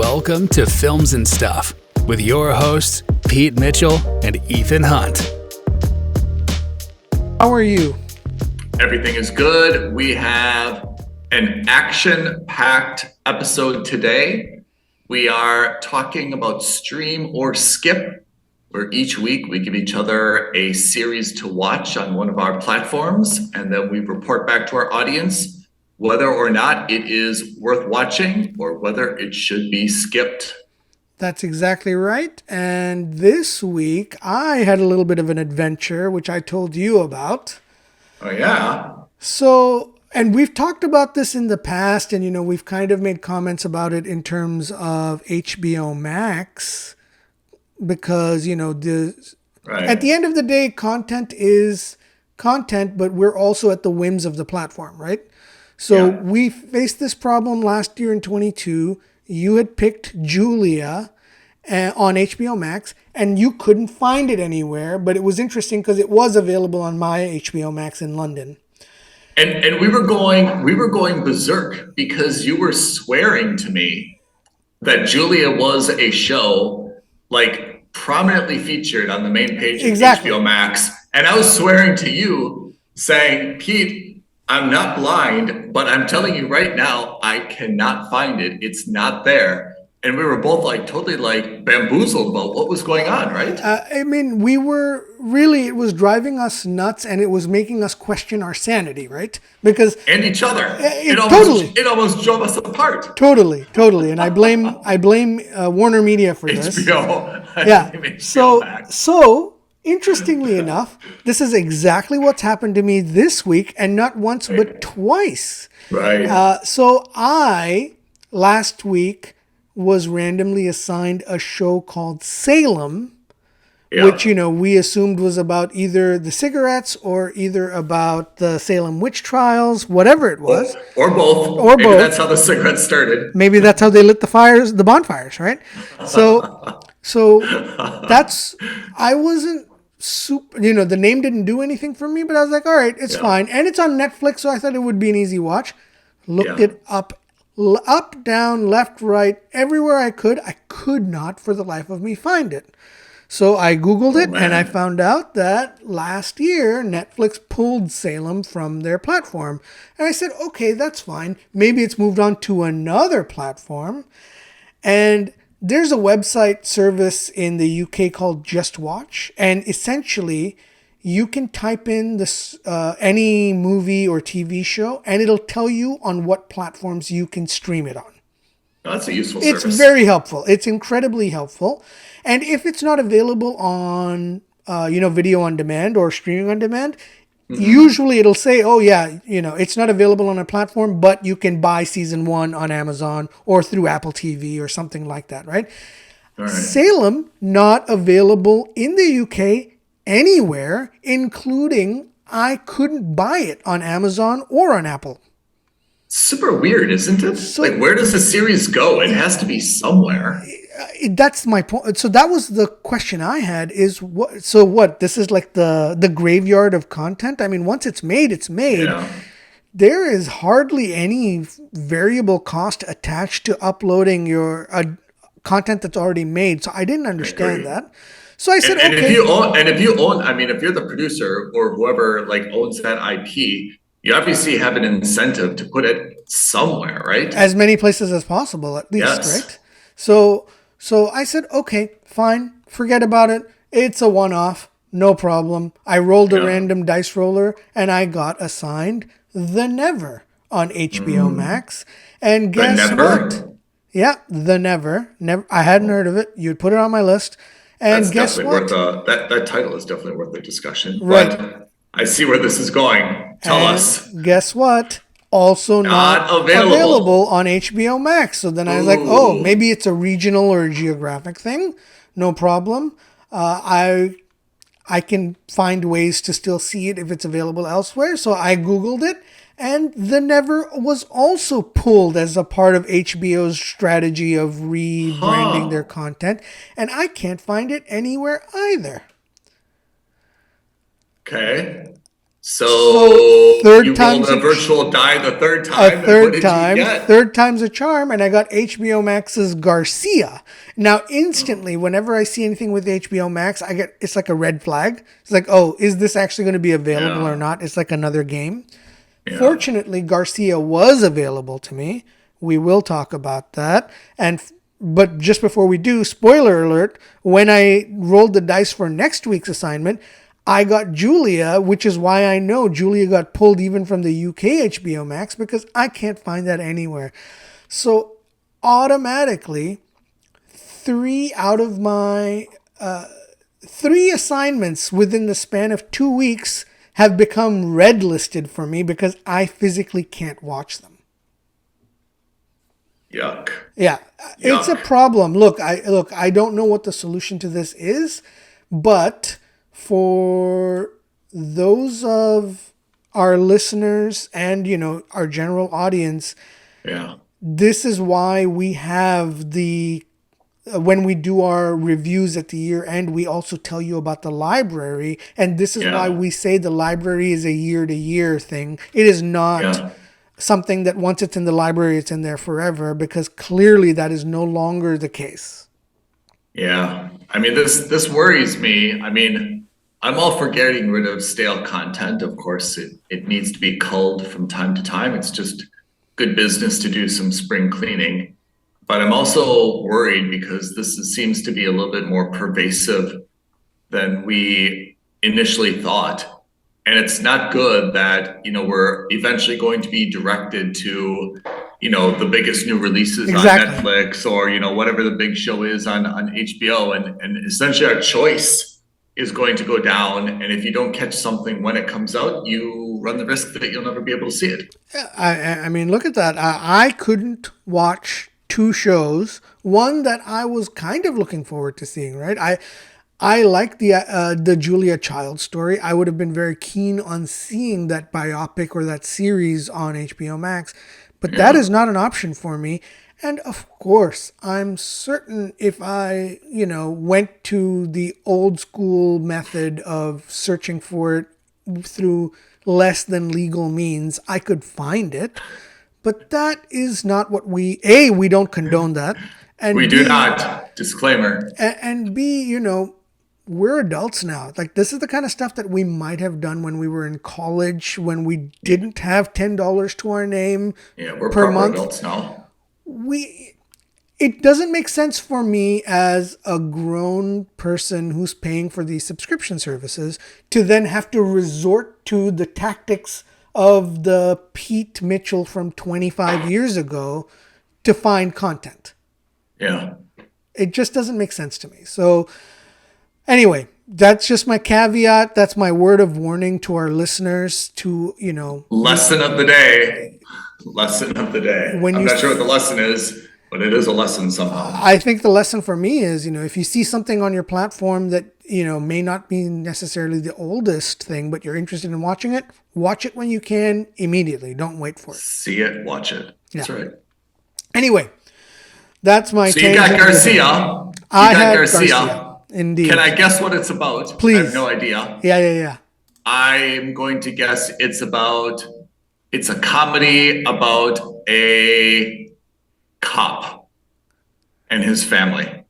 Welcome to Films and Stuff with your hosts, Pete Mitchell and Ethan Hunt. How are you? Everything is good. We have an action-packed episode today. We are talking about stream or skip, where each week we give each other a series to watch on one of our platforms, and then we report back to our audience whether or not it is worth watching or whether it should be skipped. That's exactly right. And this week I had a little bit of an adventure, which I told you about. Oh, yeah. So, and we've talked about this in the past, and, we've kind of made comments about it in terms of HBO Max, because, at the end of the day, content is content, but we're also at the whims of the platform, right? So we faced this problem last year in 22. You had picked Julia on HBO Max, and you couldn't find it anywhere, but it was interesting because it was available on my HBO Max in London. And we were going berserk because you were swearing to me that Julia was a show like prominently featured on the main page of HBO Max. And I was swearing to you saying, Pete, I'm not blind, but I'm telling you right now, I cannot find it. It's not there. And we were both totally bamboozled about what was going on, right? It was driving us nuts, and it was making us question our sanity, right? And each other. It almost drove us apart. Totally. And I blame Warner Media for this. HBO. Yeah. So interestingly enough, this is exactly what's happened to me this week, and not once but twice. Right. So I last week was randomly assigned a show called Salem, which, we assumed was about either the cigarettes or either about the Salem witch trials, whatever it was. Or both. Maybe that's how the cigarettes started. Maybe that's how they lit the bonfires, right? So I wasn't super, the name didn't do anything for me, but I was like, all right, it's fine. And it's on Netflix, so I thought it would be an easy watch. Looked it up, down, left, right, everywhere I could not for the life of me find it. So I Googled it, and I found out that last year Netflix pulled Salem from their platform. And I said, okay, that's fine. Maybe it's moved on to another platform. And there's a website service in the UK called Just Watch. And essentially, you can type in this any movie or TV show, and it'll tell you on what platforms you can stream it on. That's a useful service. It's very helpful. It's incredibly helpful. And if it's not available on, video on demand or streaming on demand, usually it'll say, it's not available on a platform, but you can buy season 1 on Amazon or through Apple TV or something like that, right? All right. Salem, not available in the UK anywhere, including I couldn't buy it on Amazon or on Apple. Super weird, isn't it? Where does the series go? It has to be somewhere. That's my point. So that was the question I had is what? So what? This is like the graveyard of content. I mean, once it's made, it's made. Yeah. There is hardly any variable cost attached to uploading your content that's already made. So I didn't understand that. So I said, okay. If you own, if you're the producer or whoever owns that IP, you obviously have an incentive to put it somewhere, right? As many places as possible, at least, right? So I said, okay, fine, forget about it. It's a one-off, no problem. I rolled a random dice roller, and I got assigned The Never on HBO Max. And guess what? Yeah, The Never. I hadn't heard of it. You'd put it on my list. And that's guess what? That title is definitely worth the discussion. Right. But I see where this is going. Tell us. Guess what? Also not available on HBO Max. So then I was like, maybe it's a regional or a geographic thing. No problem. I can find ways to still see it if it's available elsewhere. So I Googled it, and The Never was also pulled as a part of HBO's strategy of rebranding their content. And I can't find it anywhere either. Okay. So third you time's rolled a virtual die the third time. a and what third did time. you get? Third time's a charm, and I got HBO Max's Garcia. Now, instantly, whenever I see anything with HBO Max, it's like a red flag. It's like, oh, is this actually going to be available or not? It's like another game. Yeah. Fortunately, Garcia was available to me. We will talk about that. But just before we do, spoiler alert, when I rolled the dice for next week's assignment, I got Julia, which is why I know Julia got pulled even from the UK HBO Max, because I can't find that anywhere. So automatically, 3 out of my 3 assignments within the span of 2 weeks have become red listed for me because I physically can't watch them. Yuck. Yeah, it's a problem. Look, I don't know what the solution to this is, but for those of our listeners and, our general audience, Yeah. this is why we have when we do our reviews at the year end, we also tell you about the library. And this is why we say the library is a year-to-year thing. It is not something that once it's in the library, it's in there forever, because clearly that is no longer the case. Yeah. I mean, this worries me. I mean, I'm all for getting rid of stale content. Of course, it needs to be culled from time to time. It's just good business to do some spring cleaning. But I'm also worried because seems to be a little bit more pervasive than we initially thought. And it's not good that, we're eventually going to be directed to, the biggest new releases on Netflix or, whatever the big show is on HBO. And essentially our choice is going to go down. And if you don't catch something when it comes out, you run the risk that you'll never be able to see it. I mean, look at that. I couldn't watch 2 shows. One that I was kind of looking forward to seeing, right? I like the Julia Child story. I would have been very keen on seeing that biopic or that series on HBO Max, but that is not an option for me. And of course, I'm certain if I, went to the old school method of searching for it through less than legal means, I could find it. But that is not what we don't condone that. And we do not. Disclaimer. And B, we're adults now. Like, this is the kind of stuff that we might have done when we were in college, when we didn't have $10 to our name we're per month. Adults now. It doesn't make sense for me as a grown person who's paying for these subscription services to then have to resort to the tactics of the Pete Mitchell from 25 years ago to find content. Yeah. It just doesn't make sense to me. So anyway, that's just my caveat. That's my word of warning to our listeners to, Lesson of the day. Lesson of the day. I'm not sure what the lesson is, but it is a lesson somehow. I think the lesson for me is, if you see something on your platform that, may not be necessarily the oldest thing, but you're interested in watching it, watch it when you can immediately. Don't wait for it. See it, watch it. That's right. Anyway, that's my So you got Garcia. I had Garcia. Indeed. Can I guess what it's about? Please. I have no idea. Yeah. I'm going to guess it's a comedy about a cop and his family.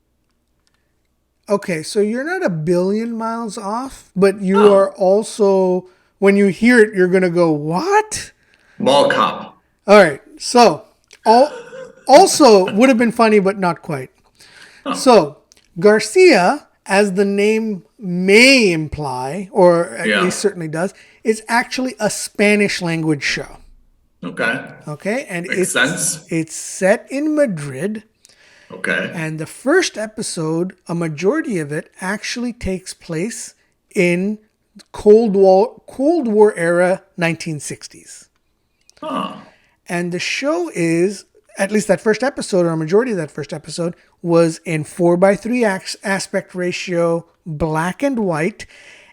Okay, so you're not a billion miles off, but you are also, when you hear it, you're going to go, what? Mall cop. All right, so also would have been funny, but not quite. So Garcia, as the name may imply, or at least certainly does, is actually a Spanish language show. Okay, and Makes sense. It's set in Madrid. Okay. And the first episode, a majority of it actually takes place in Cold War era 1960s. And the show is, at least that first episode, or a majority of that first episode, was in 4:3 aspect ratio, black and white.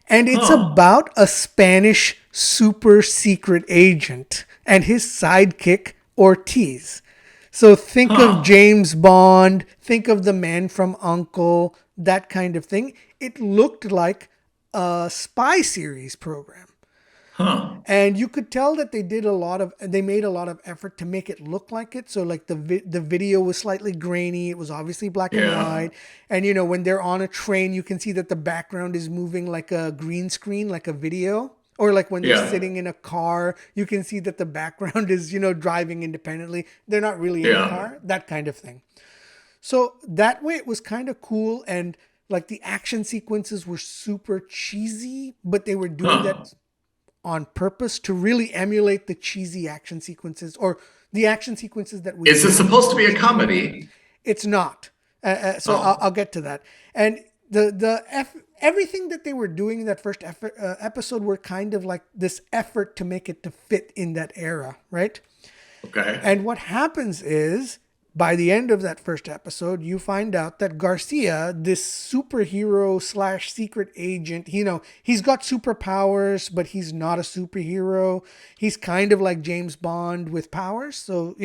And it's about a Spanish super secret agent and his sidekick, Ortiz. So think of James Bond, think of The Man from U.N.C.L.E., that kind of thing. It looked like a spy series program. Huh. And you could tell that they made a lot of effort to make it look like it. So like the video was slightly grainy. It was obviously black and Yeah. white. And when they're on a train, you can see that the background is moving like a green screen, like a video. Or like when they're Yeah. sitting in a car, you can see that the background is, driving independently. They're not really in a Yeah. car, that kind of thing. So that way it was kind of cool. And like the action sequences were super cheesy, but they were doing Huh. that on purpose to really emulate the cheesy action sequences or the action sequences that we've Is it known supposed from to be the a Stranger Things. comedy? It's not. So I'll Oh. get to that. And everything that they were doing in that first episode were kind of like this effort to make it to fit in that era, right? Okay. And what happens is, by the end of that first episode, you find out that Garcia, this superhero slash secret agent, he's got superpowers, but he's not a superhero. He's kind of like James Bond with powers. So,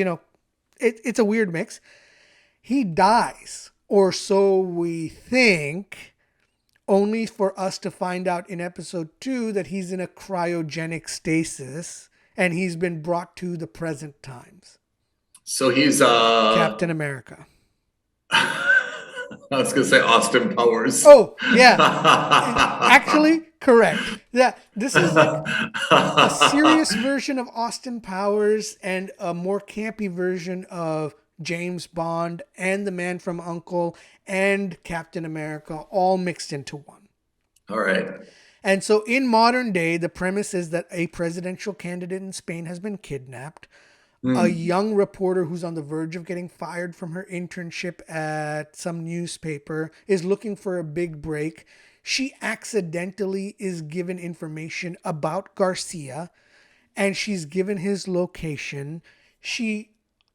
it's a weird mix. He dies, or so we think, only for us to find out in episode 2 that he's in a cryogenic stasis and he's been brought to the present times. So he's Captain America. I was gonna say Austin Powers. Oh, yeah. Actually, correct. Yeah, this is like a serious version of Austin Powers and a more campy version of James Bond and the Man from U.N.C.L.E. and Captain America all mixed into one. All right. And so in modern day, the premise is that a presidential candidate in Spain has been kidnapped. A young reporter who's on the verge of getting fired from her internship at some newspaper is looking for a big break. She accidentally is given information about Garcia and she's given his location. She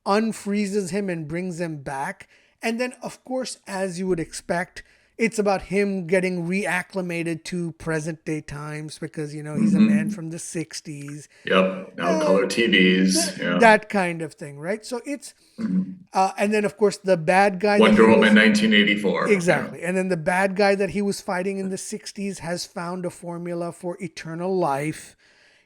unfreezes him and brings him back. And then, of course, as you would expect, it's about him getting reacclimated to present day times because, he's a man from the 60s. Yep. Now color TVs. Yeah. That kind of thing, right? So it's, and then, of course, the bad guy. Wonder Woman 1984. Exactly. And then the bad guy that he was fighting in the 60s has found a formula for eternal life.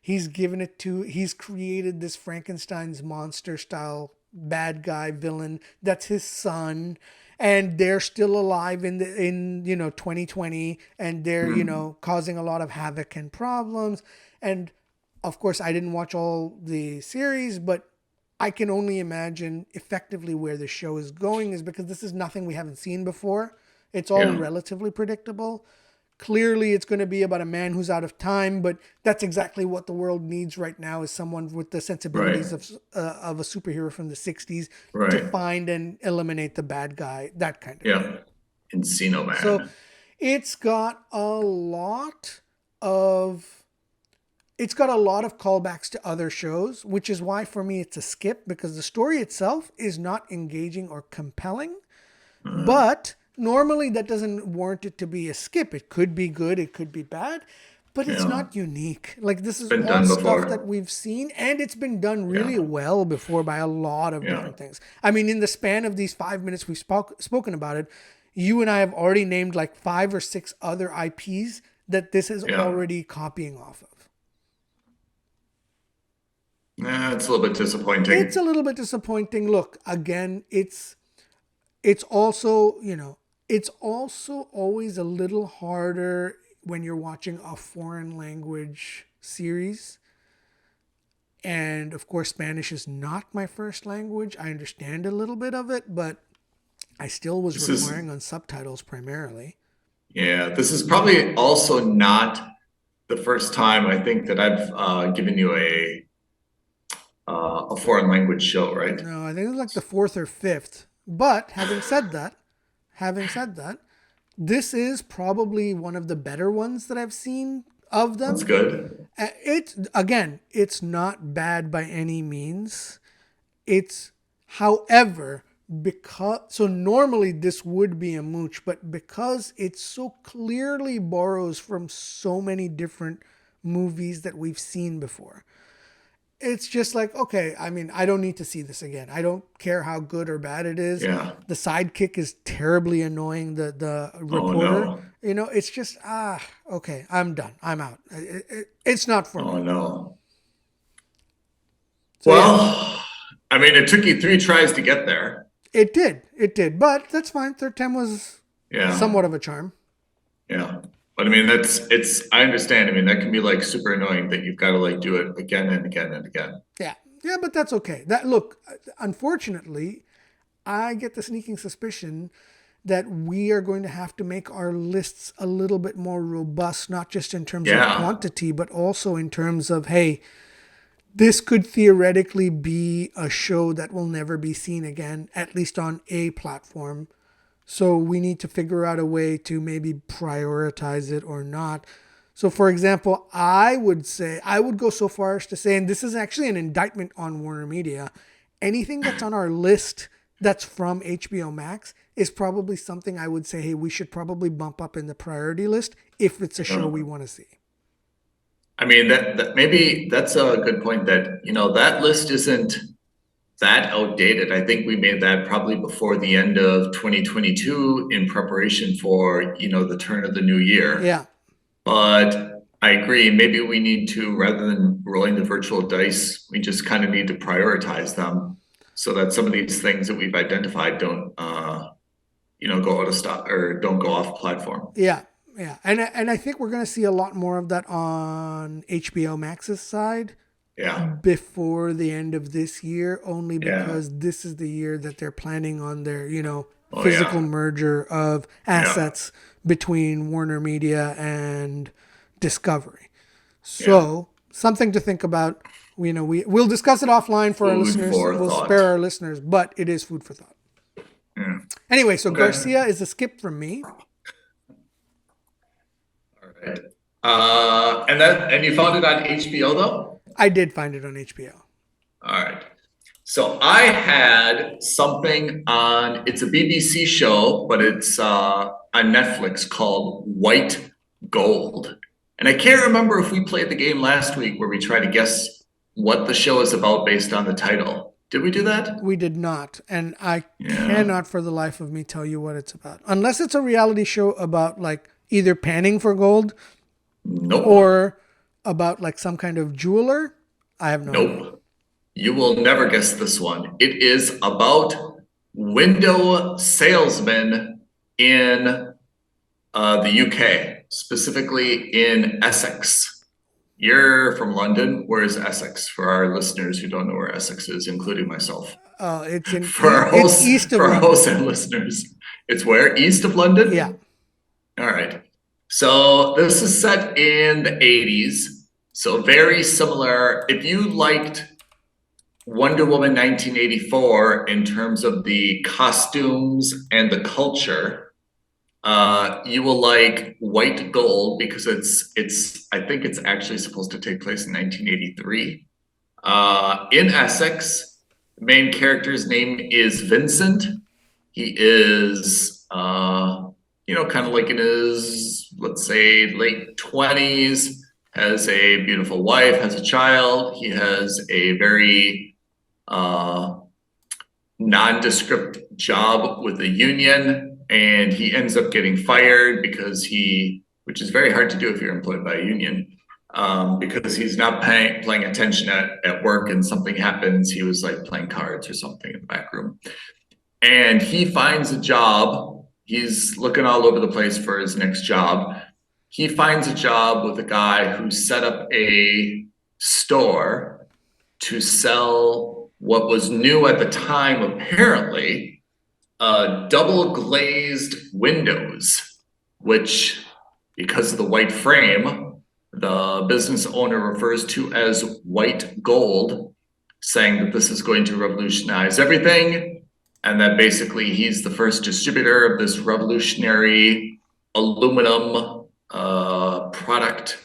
He's created this Frankenstein's monster style bad guy villain that's his son, and they're still alive in 2020, and they're causing a lot of havoc and problems. And of course I didn't watch all the series, but I can only imagine effectively where the show is going is because this is nothing we haven't seen before. It's all relatively predictable. Clearly, it's going to be about a man who's out of time, but that's exactly what the world needs right now is someone with the sensibilities of a superhero from the 60s to find and eliminate the bad guy, that kind of thing. Encino Man. So it's got a lot of callbacks to other shows, which is why for me it's a skip because the story itself is not engaging or compelling, but normally that doesn't warrant it to be a skip. It could be good, it could be bad, but it's not unique. Like this is all stuff that we've seen, and it's been done really well before by a lot of different things. I mean, in the span of these 5 minutes we've spoken about it, you and I have already named like 5 or 6 other IPs that this is already copying off of. It's a little bit disappointing. It's a little bit disappointing. Look, again, it's also, it's also always a little harder when you're watching a foreign language series. And of course, Spanish is not my first language. I understand a little bit of it, but I still was relying on subtitles primarily. Yeah, this is probably also not the first time I think that I've given you a foreign language show, right? No, I think it's like the 4th or 5th. But having said that, this is probably one of the better ones that I've seen of them. That's good. It's not bad by any means. However, so normally this would be a mooch, but because it so clearly borrows from so many different movies that we've seen before, it's just like, okay, I mean, I don't need to see this again. I don't care how good or bad it is. Yeah. The sidekick is terribly annoying, the Oh reporter. no. It's just, okay, I'm done. I'm out. It's not for Oh me. no. So yeah, Well, I mean, it took you 3 tries to get there. it did. It did. But that's fine. Third time was Yeah. somewhat of a charm. Yeah. But I mean, I understand. I mean, that can be like super annoying that you've got to like do it again and again and again. Yeah. Yeah, but that's okay. Look, unfortunately, I get the sneaking suspicion that we are going to have to make our lists a little bit more robust, not just in terms of Yeah. quantity, but also in terms of, hey, this could theoretically be a show that will never be seen again, at least on a platform. So we need to figure out a way to maybe prioritize it or not. So, for example, I would go so far as to say, and this is actually an indictment on Warner Media, anything that's on our list that's from HBO Max is probably something I would say, hey, we should probably bump up in the priority list if it's a show we want to see. I mean, that maybe that's a good point that, that list isn't that outdated. I think we made that probably before the end of 2022 in preparation for, the turn of the new year. Yeah. But I agree. Maybe we need to, rather than rolling the virtual dice, we just kind of need to prioritize them so that some of these things that we've identified don't, go out of stock or don't go off platform. Yeah. Yeah. And I think we're going to see a lot more of that on HBO Max's side. Yeah. Before the end of this year, only because this is the year that they're planning on their, physical merger of assets between Warner Media and Discovery. So something to think about. We'll discuss it offline for our listeners. We'll spare our listeners, but it is food for thought. Yeah. Anyway, so Garcia is a skip from me. All right. And you found it on HBO though? I did find it on HBO. All right. So I had something on, it's a BBC show, but it's on Netflix called White Gold. And I can't remember if we played the game last week where we try to guess what the show is about based on the title. Did we do that? We did not. And I cannot for the life of me tell you what it's about. Unless it's a reality show about like either panning for gold or about like some kind of jeweler. I have no idea. You will never guess this one. It is about window salesmen in the UK, specifically in Essex. You're from London. Where is Essex? For our listeners who don't know where Essex is, including myself. It's in it's east of for London. Our hosts and listeners. It's where? East of London? Yeah. All right. So this is set in the 80s. So very similar. If you liked Wonder Woman 1984 in terms of the costumes and the culture, you will like White Gold because I think it's actually supposed to take place in 1983. In Essex, the main character's name is Vincent. He is kind of like in his, let's say, late 20s, has a beautiful wife, has a child. He has a very nondescript job with the union, and he ends up getting fired because which is very hard to do if you're employed by a union, because he's not paying attention at work and something happens. He was like playing cards or something in the back room. And he finds a job. He's looking all over the place for his next job. He finds a job with a guy who set up a store to sell what was new at the time, apparently, double glazed windows, which, because of the white frame, the business owner refers to as white gold, saying that this is going to revolutionize everything. And that basically he's the first distributor of this revolutionary aluminum product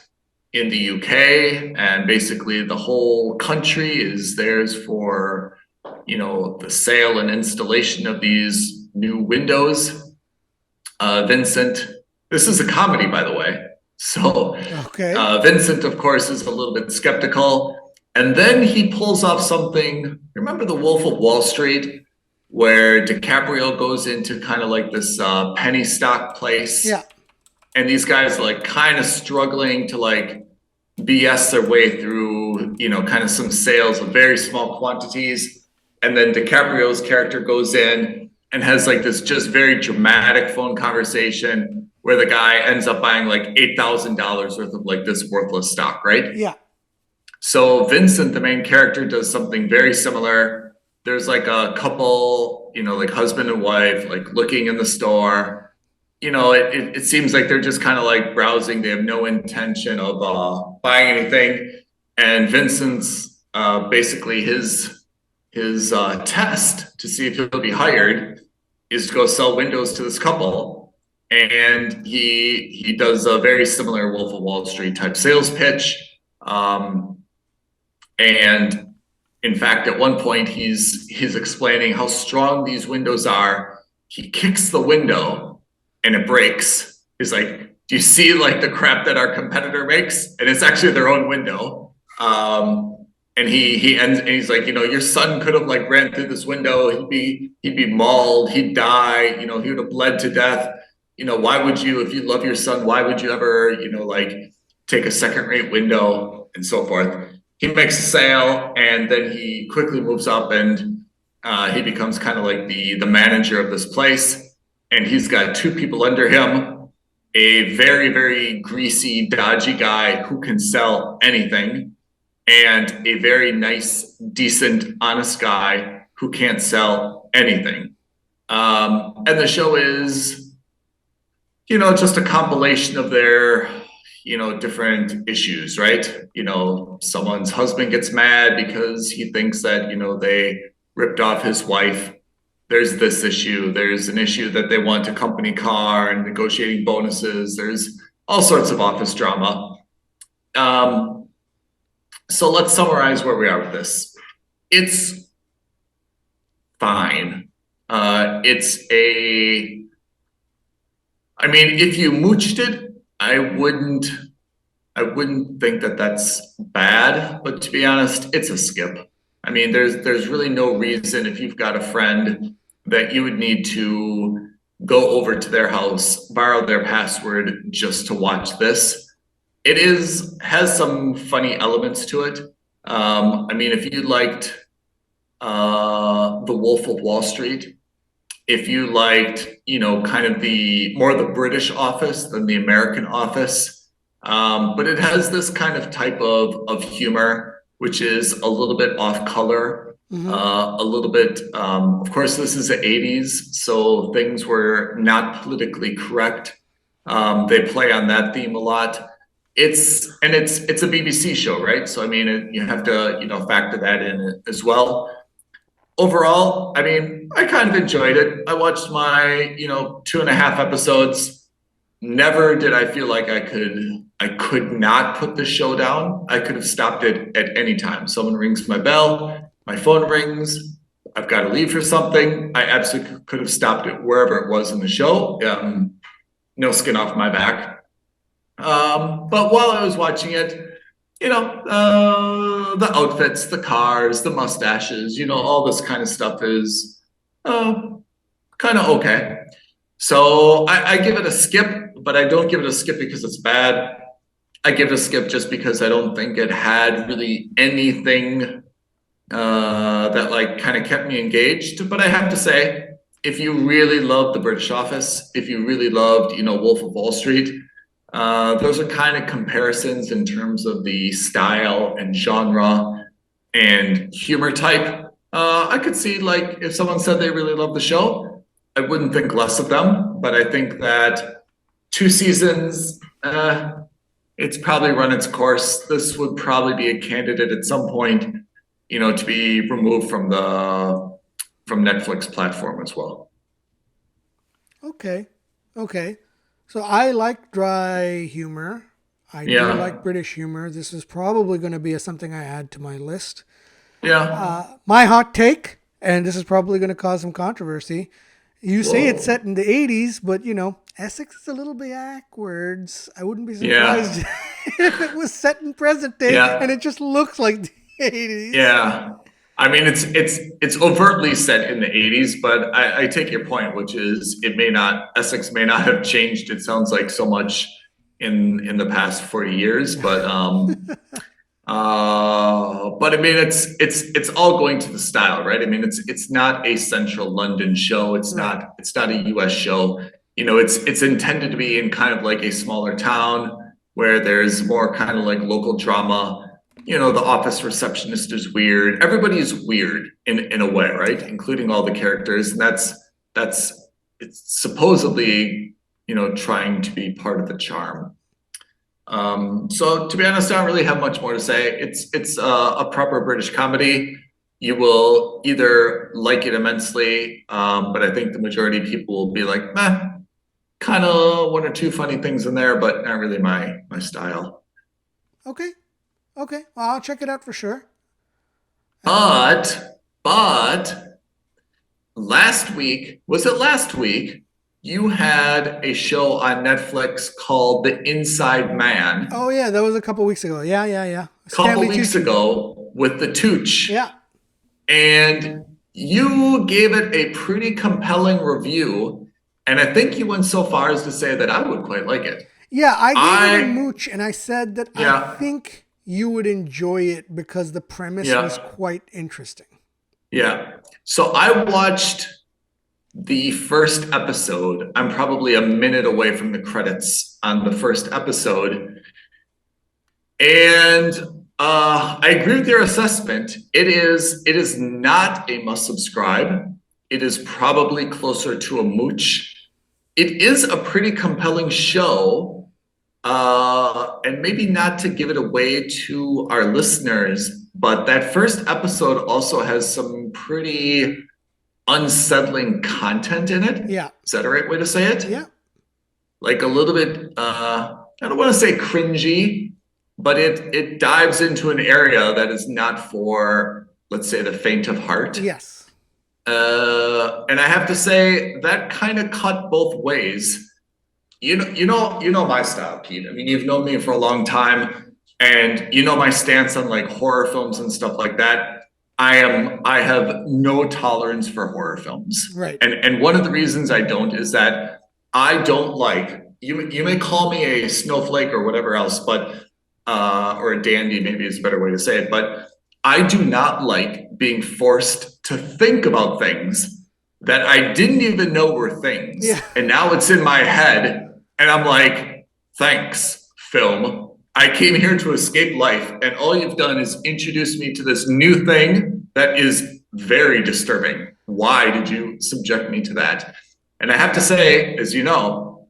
in the UK. And basically the whole country is theirs for, the sale and installation of these new windows. Vincent, this is a comedy, by the way. So Vincent, of course, is a little bit skeptical. And then he pulls off something. Remember The Wolf of Wall Street, where DiCaprio goes into kind of like this penny stock place? Yeah. And these guys are like kind of struggling to like BS their way through, kind of some sales of very small quantities. And then DiCaprio's character goes in and has like this just very dramatic phone conversation where the guy ends up buying like $8,000 worth of like this worthless stock, right? Yeah. So Vincent, the main character, does something very similar. There's like a couple, like husband and wife, like looking in the store. It seems like they're just kind of like browsing. They have no intention of buying anything. And Vincent's basically his test to see if he'll be hired is to go sell windows to this couple. And he does a very similar Wolf of Wall Street type sales pitch. And in fact, at one point, he's explaining how strong these windows are. He kicks the window and it breaks. He's like, do you see like the crap that our competitor makes? And it's actually their own window. And he ends and he's like, your son could have like ran through this window. He'd be mauled. He'd die. He would have bled to death. Why would you, if you love your son, why would you ever, like take a second-rate window and so forth? He makes a sale, and then he quickly moves up, and he becomes kind of like the manager of this place. And he's got two people under him, a very, very greasy, dodgy guy who can sell anything, and a very nice, decent, honest guy who can't sell anything. And the show is, just a compilation of their different issues, right? Someone's husband gets mad because he thinks that, they ripped off his wife. There's this issue. There's an issue that they want a company car and negotiating bonuses. There's all sorts of office drama. So let's summarize where we are with this. It's fine. If you mooched it, I wouldn't think that that's bad, but to be honest, it's a skip. There's really no reason if you've got a friend that you would need to go over to their house, borrow their password just to watch this. It has some funny elements to it. If you liked The Wolf of Wall Street, if you liked, kind of the British Office than the American Office, but it has this kind of type of humor, which is a little bit off color, a little bit. Of course, this is the 80s, so things were not politically correct. They play on that theme a lot. It's a BBC show, right? So you have to factor that in as well. Overall, I kind of enjoyed it. I watched my 2.5 episodes. Never did I feel like I could not put the show down. I could have stopped it at any time. Someone rings my bell, my phone rings, I've got to leave for something. I absolutely could have stopped it wherever it was in the show. No skin off my back. But while I was watching it, the outfits, the cars, the mustaches, all this kind of stuff is kind of okay. So I give it a skip, but I don't give it a skip because it's bad. I give it a skip just because I don't think it had really anything that like kind of kept me engaged. But I have to say, if you really loved The British Office, if you really loved, Wolf of Wall Street, those are kind of comparisons in terms of the style and genre and humor type. I could see like if someone said they really love the show, I wouldn't think less of them, but I think that 2 seasons, it's probably run its course. This would probably be a candidate at some point, to be removed from Netflix platform as well. Okay. So I like dry humor. I do like British humor. This is probably going to be something I add to my list. Yeah. My hot take, and this is probably going to cause some controversy. You say it's set in the 80s, but, Essex is a little bit backwards. I wouldn't be surprised if it was set in present day, and it just looks like 80s. Yeah. I mean, it's overtly set in the 80s, but I take your point, which is Essex may not have changed. It sounds like so much in the past 40 years, but I mean, it's all going to the style, right? I mean, it's not a central London show. It's not a US show. You know, it's intended to be in kind of like a smaller town where there's more kind of like local drama. You know, the office receptionist is weird. Everybody is weird in a way, right? Including all the characters. And it's supposedly, you know, trying to be part of the charm. So to be honest, I don't really have much more to say. It's a proper British comedy. You will either like it immensely, but I think the majority of people will be like, meh, kind of one or two funny things in there, but not really my style. Okay. Well, I'll check it out for sure. But last week, was it last week? You had a show on Netflix called The Inside Man. Oh yeah, that was a couple weeks ago. Yeah. A couple weeks ago with the Tooch. Yeah. And you gave it a pretty compelling review. And I think you went so far as to say that I would quite like it. Yeah, I gave it a mooch, and I said that Yeah. I think you would enjoy it because the premise Yeah. was quite interesting. Yeah. So I watched the first episode. I'm probably a minute away from the credits on the first episode. And I agree with your assessment. It is not a must subscribe. It is probably closer to a mooch. It is a pretty compelling show. And maybe not to give it away to our listeners, but that first episode also has some pretty unsettling content in it. Yeah. Is that a right way to say it? Yeah. Like a little bit, I don't want to say cringy, but it dives into an area that is not for, let's say, the faint of heart. Yes. And I have to say that kind of cut both ways. You know my style, Pete. I mean, you've known me for a long time, and you know my stance on like horror films and stuff like that. I have no tolerance for horror films. Right. And one of the reasons I don't is that I don't like, you may call me a snowflake or whatever else, but or a dandy maybe is a better way to say it, but I do not like being forced to think about things that I didn't even know were things. Yeah. And now it's in my head. And I'm like, thanks, film. I came here to escape life. And all you've done is introduce me to this new thing that is very disturbing. Why did you subject me to that? And I have to say, as you know,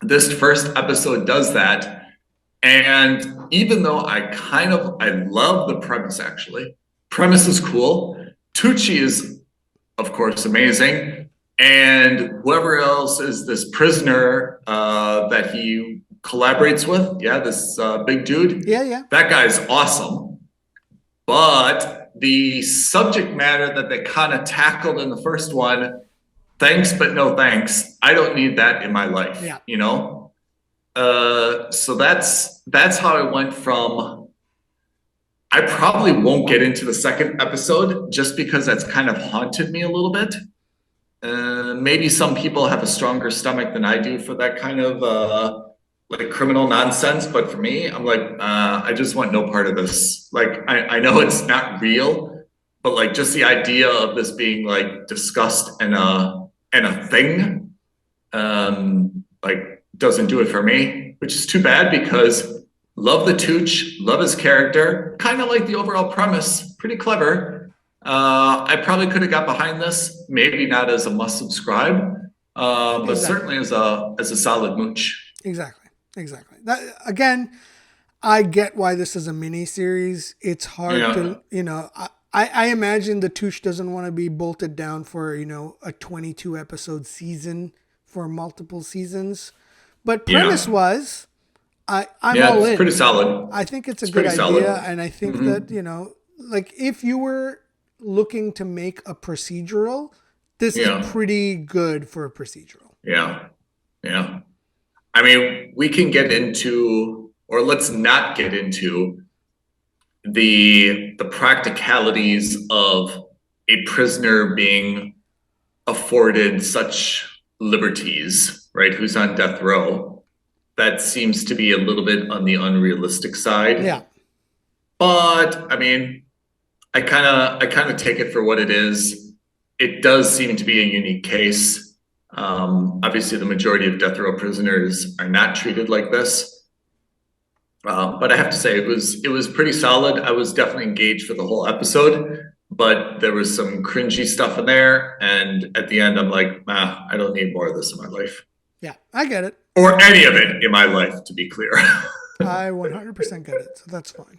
this first episode does that. And even though I love the premise, actually. Premise is cool. Tucci is, of course, amazing. And whoever else is this prisoner that he collaborates with, this big dude. Yeah. That guy's awesome. But the subject matter that they kind of tackled in the first one, thanks, but no thanks. I don't need that in my life, you know? So that's how I went from, I probably won't get into the second episode just because that's kind of haunted me a little bit. Maybe some people have a stronger stomach than I do for that kind of like criminal nonsense. But for me, I'm like, I just want no part of this. Like, I know it's not real, but like just the idea of this being like discussed and a thing, like doesn't do it for me, which is too bad because love the Tooch, love his character, kind of like the overall premise, pretty clever. I probably could have got behind this, maybe not as a must subscribe, but certainly as a solid mooch. Exactly. That, again, I get why this is a mini series. It's hard to, I imagine the Tooch doesn't want to be bolted down for, a 22 episode season for multiple seasons. But premise was, I'm all in. It's pretty solid. I think it's a good idea. Solid. And I think that, like if you were looking to make a procedural, this is pretty good for a procedural. Yeah. I mean, we can get into, or let's not get into the practicalities of a prisoner being afforded such liberties, right? Who's on death row. That seems to be a little bit on the unrealistic side. Yeah. But I mean, I kind of take it for what it is. It does seem to be a unique case. Obviously, the majority of death row prisoners are not treated like this. But I have to say, it was pretty solid. I was definitely engaged for the whole episode, but there was some cringy stuff in there. And at the end, I'm like, I don't need more of this in my life. Yeah, I get it. Or any of it in my life, to be clear. I 100% get it, so that's fine.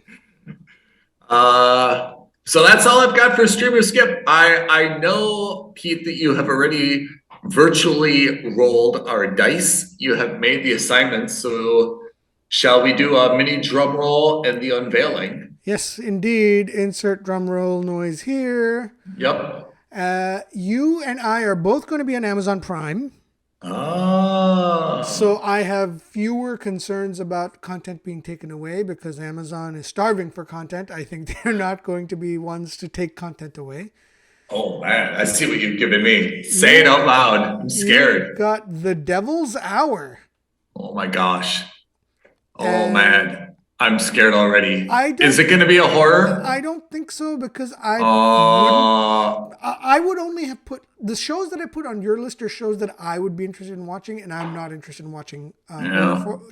So that's all I've got for Streamer Skip. I know, Pete, that you have already virtually rolled our dice. You have made the assignments. So shall we do a mini drum roll and the unveiling? Yes, indeed. Insert drum roll noise here. Yep. You and I are both going to be on Amazon Prime. Oh. So I have fewer concerns about content being taken away because Amazon is starving for content. I think they're not going to be ones to take content away. Oh, man. I see what you've given me. Say it out loud. I'm scared. You've got The Devil's Hour. Oh, my gosh. Oh, man. I'm scared already. Is it going to be a horror? I don't think so because I would only have put the shows that I put on your list are shows that I would be interested in watching, and I'm not interested in watching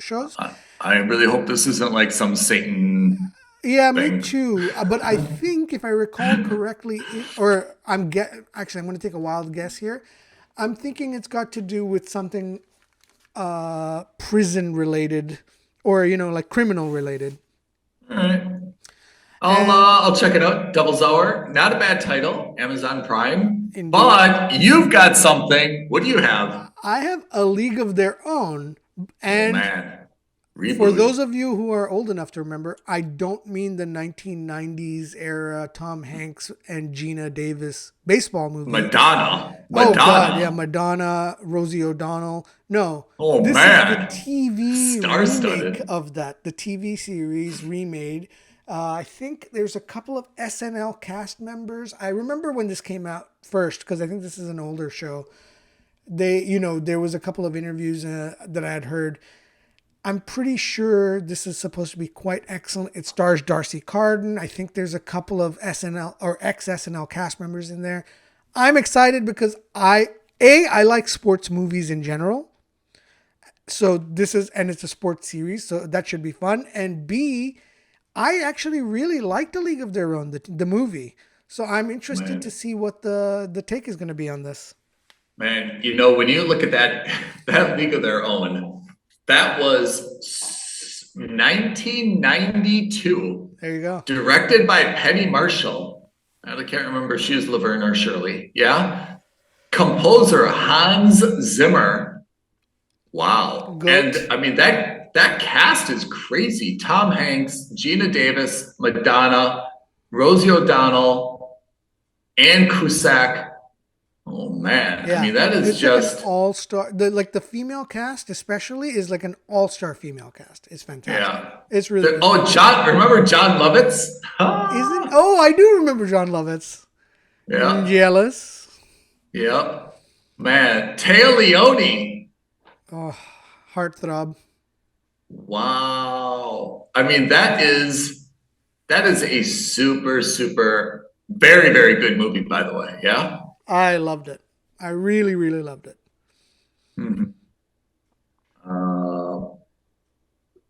shows. I really hope this isn't like some Satan. Yeah, thing. me too. But I think if I recall correctly, I'm going to take a wild guess here. I'm thinking it's got to do with something prison related. Or, like criminal related. All right. I'll check it out. Devil's Hour. Not a bad title. Amazon Prime. Indeed. But you've got something. What do you have? I have A League of Their Own. And for those of you who are old enough to remember, I don't mean the 1990s era Tom Hanks and Gina Davis baseball movie. Madonna. Oh, God. Yeah, Madonna, Rosie O'Donnell. No. This is the TV remake of that. The TV series remade. I think there's a couple of SNL cast members. I remember when this came out first because I think this is an older show. There was a couple of interviews that I had heard. I'm pretty sure this is supposed to be quite excellent. It stars Darcy Carden. I think there's a couple of SNL or ex-SNL cast members in there. I'm excited because I like sports movies in general. So it's a sports series, so that should be fun. And B, I actually really like The League of Their Own, the movie. So I'm interested to see what the take is going to be on this. Man, when you look at that League of Their Own, that was 1992. There you go. Directed by Penny Marshall. I can't remember if she was Laverne or Shirley. Yeah. Composer Hans Zimmer. Wow. Good. And I mean, that cast is crazy. Tom Hanks, Gina Davis, Madonna, Rosie O'Donnell, Ann Cusack. Oh man! Yeah. I mean, that is just like an all-star. The female cast, especially, is like an all-star female cast. It's fantastic. Yeah, it's really. Remember John Lovitz? Isn't? Oh, I do remember John Lovitz. Yeah. I'm jealous. Yep. Man, Téa Leoni. Oh, heartthrob. Wow. I mean, that is a super, super, very, very good movie, by the way. Yeah. I loved it. I really, really loved it. Mm-hmm.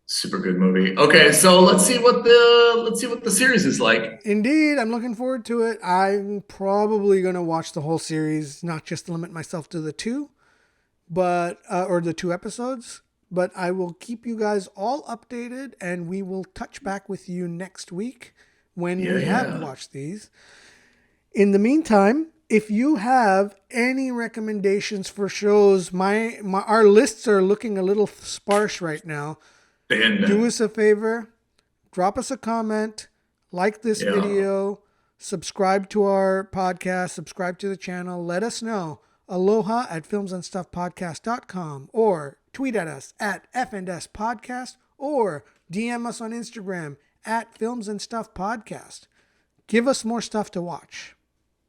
Super good movie. Okay, so let's see what the series is like. Indeed, I'm looking forward to it. I'm probably gonna watch the whole series, not just limit myself to the two, or the 2 episodes. But I will keep you guys all updated, and we will touch back with you next week when we have watched these. In the meantime, if you have any recommendations for shows, our lists are looking a little sparse right now. Do us a favor, drop us a comment, like this video, subscribe to our podcast, subscribe to the channel, let us know. Aloha at filmsandstuffpodcast.com, or tweet at us at FNS Podcast, or DM us on Instagram at Films and Stuff Podcast. Give us more stuff to watch.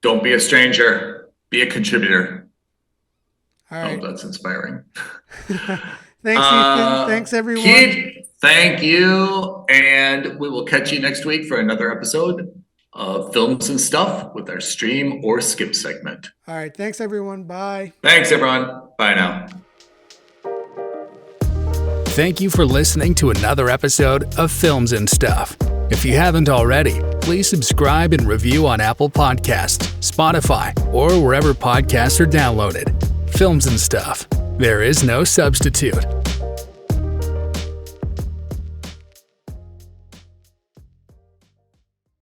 Don't be a stranger. Be a contributor. All right. Oh, that's inspiring. Thanks, Ethan. Thanks, everyone. Keith, thank you. And we will catch you next week for another episode of Films and Stuff with our stream or skip segment. All right. Thanks, everyone. Bye. Thanks, everyone. Bye now. Thank you for listening to another episode of Films and Stuff. If you haven't already, please subscribe and review on Apple Podcasts, Spotify, or wherever podcasts are downloaded. Films and Stuff. There is no substitute.